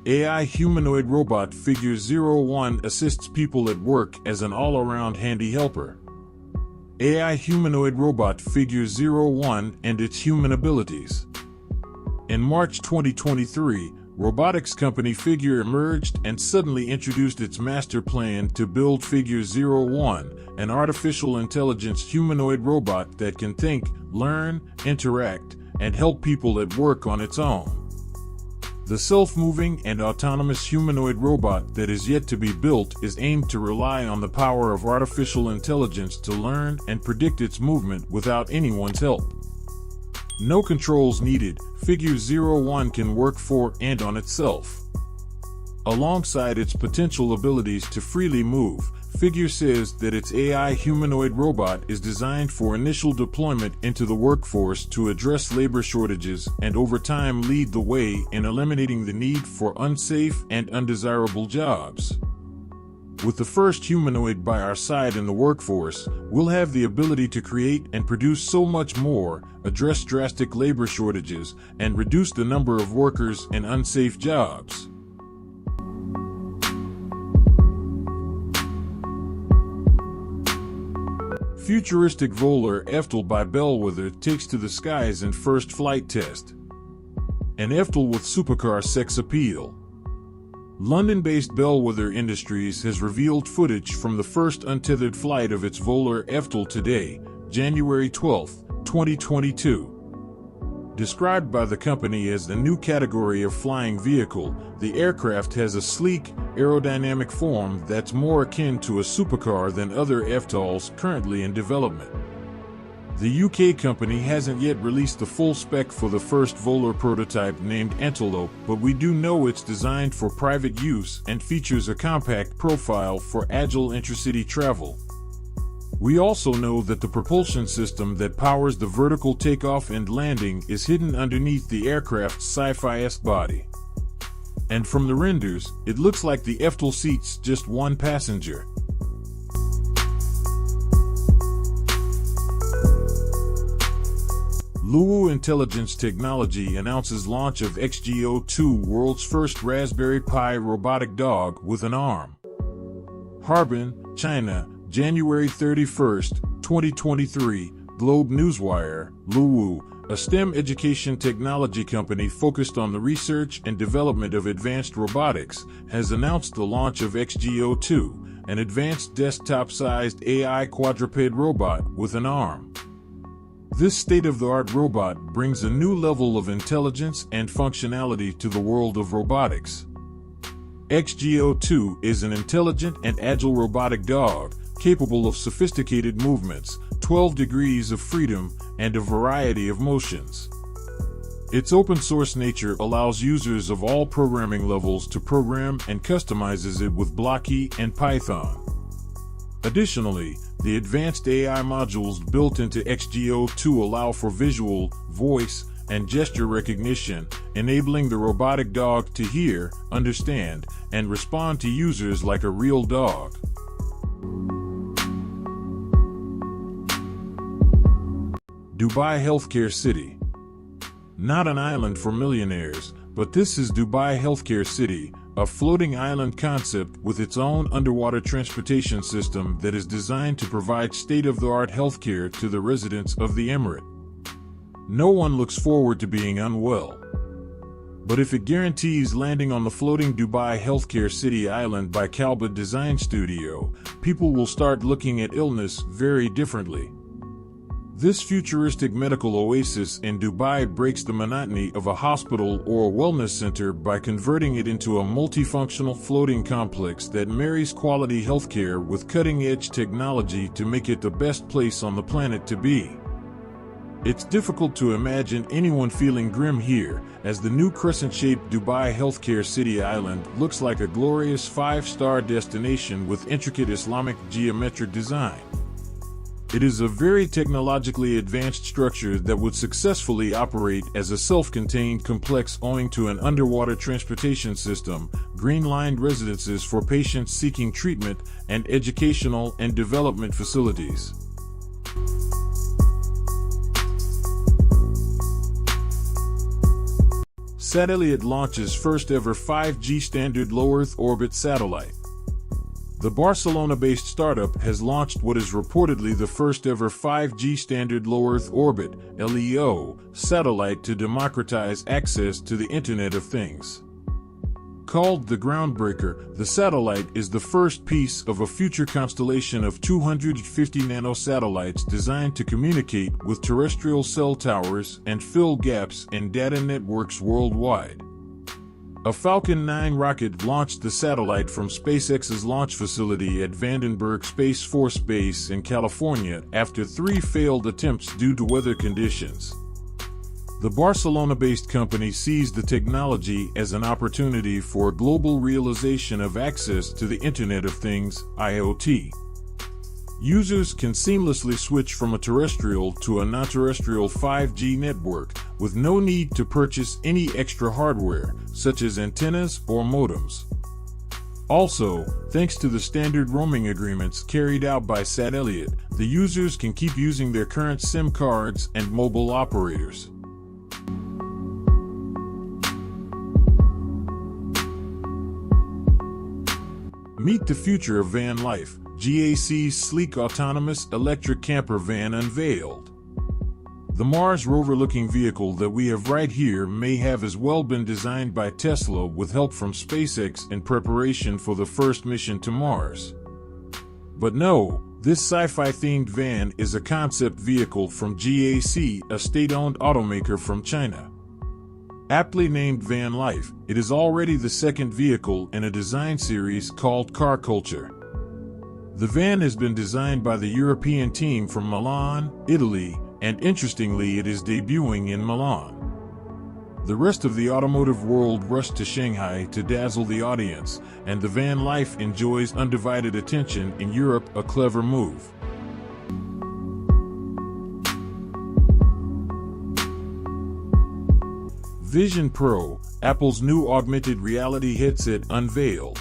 AI humanoid robot figure 01 assists people at work as an all-around handy helper. AI humanoid robot figure 01 and its human abilities. In March 2023, robotics company Figure emerged and suddenly introduced its master plan to build Figure 01, an artificial intelligence humanoid robot that can think, learn, interact, and help people at work on its own. The self-moving and autonomous humanoid robot that is yet to be built is aimed to rely on the power of artificial intelligence to learn and predict its movement without anyone's help. No controls needed, Figure 01 can work for and on itself. Alongside its potential abilities to freely move, Figure says that its AI humanoid robot is designed for initial deployment into the workforce to address labor shortages and over time lead the way in eliminating the need for unsafe and undesirable jobs. With the first humanoid by our side in the workforce, we'll have the ability to create and produce so much more, address drastic labor shortages, and reduce the number of workers in unsafe jobs. Futuristic Volar Eftel by Bellwether takes to the skies in first flight test. An Eftel with supercar sex appeal. London-based Bellwether Industries has revealed footage from the first untethered flight of its Volar Eftel today, January 12, 2022. Described by the company as the new category of flying vehicle, the aircraft has a sleek, aerodynamic form that's more akin to a supercar than other EVTOLs currently in development. The UK company hasn't yet released the full spec for the first Volar prototype named Antelope, but we do know it's designed for private use and features a compact profile for agile intercity travel. We also know that the propulsion system that powers the vertical takeoff and landing is hidden underneath the aircraft's sci-fi-esque body. And from the renders, it looks like the Eftel seats just one passenger. Luwu Intelligence Technology announces launch of XGO2, world's first Raspberry Pi robotic dog with an arm. Harbin, China, January 31, 2023, Globe Newswire, Luwu, a STEM education technology company focused on the research and development of advanced robotics, has announced the launch of XGO2, an advanced desktop-sized AI quadruped robot with an arm. This state-of-the-art robot brings a new level of intelligence and functionality to the world of robotics. XGO2 is an intelligent and agile robotic dog, capable of sophisticated movements, 12 degrees of freedom, and a variety of motions. Its open-source nature allows users of all programming levels to program and customizes it with Blocky and Python. Additionally, the advanced AI modules built into XGO2 allow for visual, voice, and gesture recognition, enabling the robotic dog to hear, understand, and respond to users like a real dog. Dubai Healthcare City. Not an island for millionaires, but this is Dubai Healthcare City, a floating island concept with its own underwater transportation system that is designed to provide state-of-the-art healthcare to the residents of the emirate. No one looks forward to being unwell. But if it guarantees landing on the floating Dubai Healthcare City Island by Kalba Design Studio, people will start looking at illness very differently. This futuristic medical oasis in Dubai breaks the monotony of a hospital or a wellness center by converting it into a multifunctional floating complex that marries quality healthcare with cutting-edge technology to make it the best place on the planet to be. It's difficult to imagine anyone feeling grim here, as the new crescent-shaped Dubai Healthcare City Island looks like a glorious 5-star destination with intricate Islamic geometric design. It is a very technologically advanced structure that would successfully operate as a self-contained complex owing to an underwater transportation system, green-lined residences for patients seeking treatment, and educational and development facilities. Satellite launches first ever 5G standard low Earth orbit satellite. The Barcelona-based startup has launched what is reportedly the first ever 5G standard low Earth orbit (LEO) satellite to democratize access to the Internet of Things. Called the Groundbreaker, the satellite is the first piece of a future constellation of 250 nanosatellites designed to communicate with terrestrial cell towers and fill gaps in data networks worldwide. A Falcon 9 rocket launched the satellite from SpaceX's launch facility at Vandenberg Space Force Base in California after 3 failed attempts due to weather conditions. The Barcelona-based company sees the technology as an opportunity for global realization of access to the Internet of Things, IoT. Users can seamlessly switch from a terrestrial to a non-terrestrial 5G network with no need to purchase any extra hardware, such as antennas or modems. Also, thanks to the standard roaming agreements carried out by Satellite, the users can keep using their current SIM cards and mobile operators. Meet the future of van life. GAC's sleek autonomous electric camper van unveiled. The Mars rover-looking vehicle that we have right here may have as well been designed by Tesla with help from SpaceX in preparation for the first mission to Mars. But no, this sci-fi themed van is a concept vehicle from GAC, a state-owned automaker from China. Aptly named Van Life, it is already the second vehicle in a design series called Car Culture. The van has been designed by the European team from Milan, Italy, and interestingly it is debuting in Milan. The rest of the automotive world rushed to Shanghai to dazzle the audience, and the van life enjoys undivided attention in Europe, a clever move. Vision Pro, Apple's new augmented reality headset unveiled.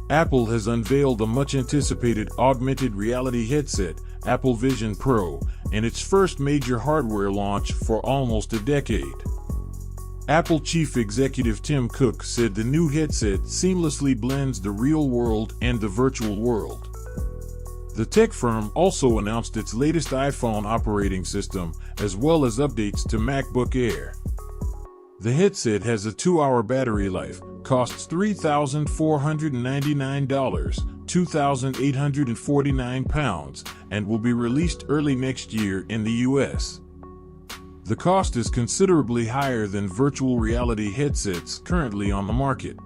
Apple has unveiled a much-anticipated augmented reality headset, Apple Vision Pro, in its first major hardware launch for almost a decade. Apple Chief Executive Tim Cook said the new headset seamlessly blends the real world and the virtual world. The tech firm also announced its latest iPhone operating system, as well as updates to MacBook Air. The headset has a 2-hour battery life, costs $3,499, 2,849 pounds, and will be released early next year in the US. The cost is considerably higher than virtual reality headsets currently on the market.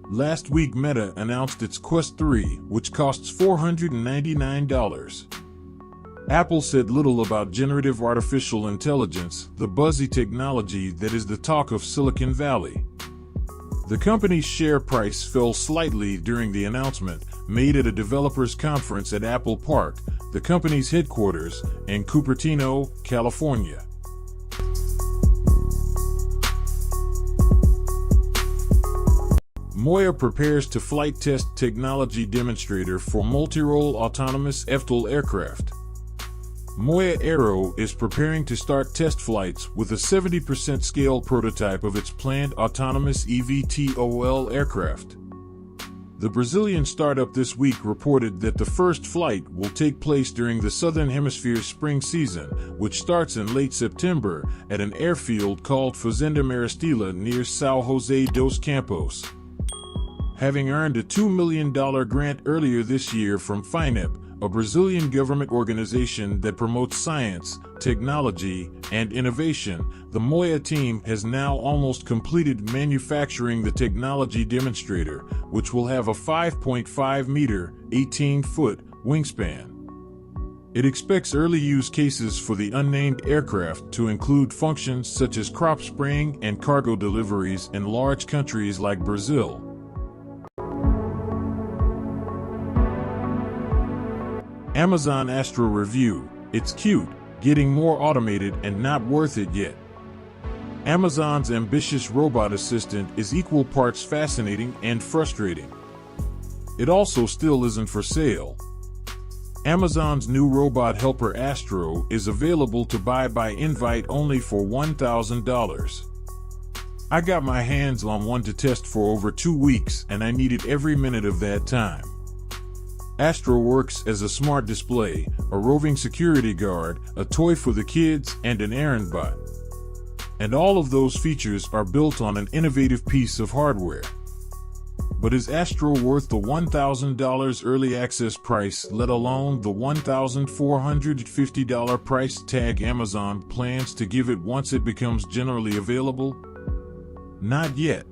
Last week Meta announced its Quest 3, which costs $499. Apple said little about generative artificial intelligence, the buzzy technology that is the talk of Silicon Valley. The company's share price fell slightly during the announcement, made at a developers conference at Apple Park, the company's headquarters, in Cupertino, California. Moya prepares to flight test technology demonstrator for multi-role autonomous eVTOL aircraft. Moya Aero is preparing to start test flights with a 70% scale prototype of its planned autonomous eVTOL aircraft. The Brazilian startup this week reported that the first flight will take place during the Southern Hemisphere's spring season, which starts in late September at an airfield called Fazenda Maristela near São José dos Campos. Having earned a $2 million grant earlier this year from FINEP, a Brazilian government organization that promotes science, technology, and innovation, the Moya team has now almost completed manufacturing the technology demonstrator, which will have a 5.5-meter, 18-foot wingspan. It expects early use cases for the unnamed aircraft to include functions such as crop spraying and cargo deliveries in large countries like Brazil. Amazon Astro Review, it's cute, getting more automated and not worth it yet. Amazon's ambitious robot assistant is equal parts fascinating and frustrating. It also still isn't for sale. Amazon's new robot helper Astro is available to buy by invite only for $1,000. I got my hands on one to test for over 2 weeks, and I needed every minute of that time. Astro works as a smart display, a roving security guard, a toy for the kids, and an errand bot. And all of those features are built on an innovative piece of hardware. But is Astro worth the $1,000 early access price, let alone the $1,450 price tag Amazon plans to give it once it becomes generally available? Not yet.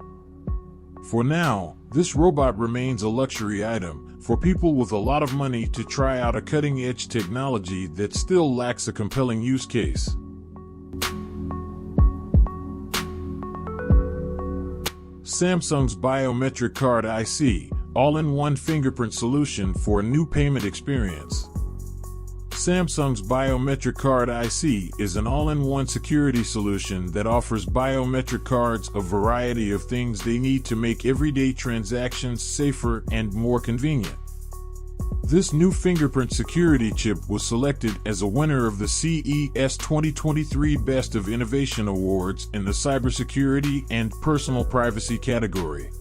For now, this robot remains a luxury item for people with a lot of money to try out a cutting-edge technology that still lacks a compelling use case. Samsung's biometric card IC, all-in-one fingerprint solution for a new payment experience. Samsung's biometric card IC is an all-in-one security solution that offers biometric cards a variety of things they need to make everyday transactions safer and more convenient. This new fingerprint security chip was selected as a winner of the CES 2023 Best of Innovation Awards in the Cybersecurity and Personal Privacy category.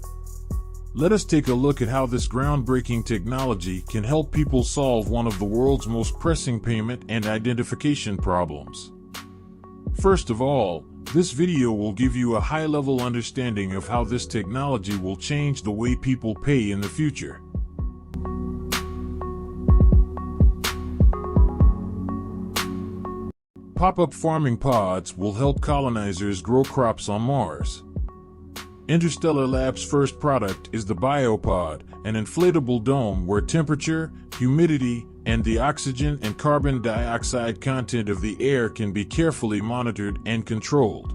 Let us take a look at how this groundbreaking technology can help people solve one of the world's most pressing payment and identification problems. First of all, this video will give you a high-level understanding of how this technology will change the way people pay in the future. Pop-up farming pods will help colonizers grow crops on Mars. Interstellar Labs' first product is the BioPod, an inflatable dome where temperature, humidity, and the oxygen and carbon dioxide content of the air can be carefully monitored and controlled.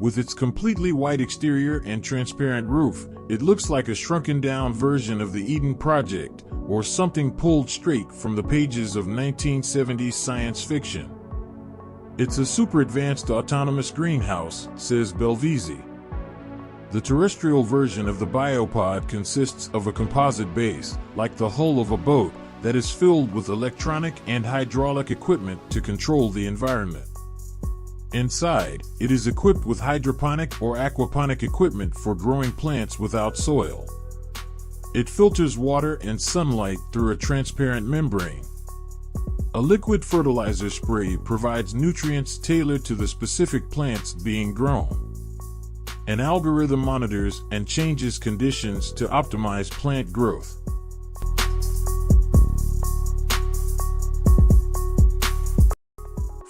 With its completely white exterior and transparent roof, it looks like a shrunken-down version of the Eden Project, or something pulled straight from the pages of 1970s science fiction. It's a super-advanced autonomous greenhouse, says Belvisi. The terrestrial version of the BioPod consists of a composite base, like the hull of a boat, that is filled with electronic and hydraulic equipment to control the environment. Inside, it is equipped with hydroponic or aquaponic equipment for growing plants without soil. It filters water and sunlight through a transparent membrane. A liquid fertilizer spray provides nutrients tailored to the specific plants being grown. An algorithm monitors and changes conditions to optimize plant growth.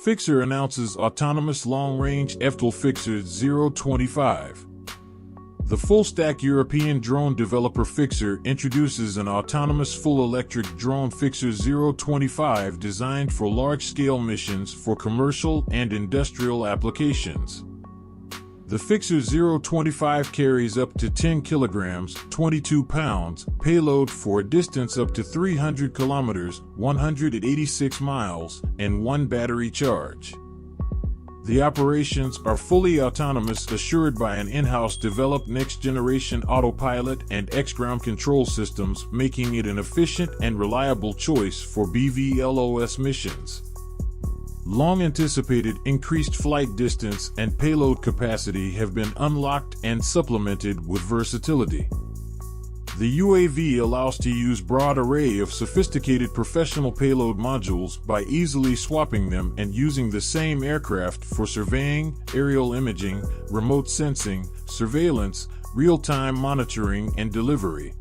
Fixer announces autonomous long-range EFTL Fixer 025. The full-stack European drone developer Fixer introduces an autonomous full-electric drone Fixer 025 designed for large-scale missions for commercial and industrial applications. The Fixer 025 carries up to 10 kilograms, 22 pounds, payload for a distance up to 300 kilometers, 186 miles, and one battery charge. The operations are fully autonomous, assured by an in-house developed next-generation autopilot and X-ground control systems, making it an efficient and reliable choice for BVLOS missions. Long-anticipated increased flight distance and payload capacity have been unlocked and supplemented with versatility. The UAV allows to use broad array of sophisticated professional payload modules by easily swapping them and using the same aircraft for surveying, aerial imaging, remote sensing, surveillance, real-time monitoring, and delivery.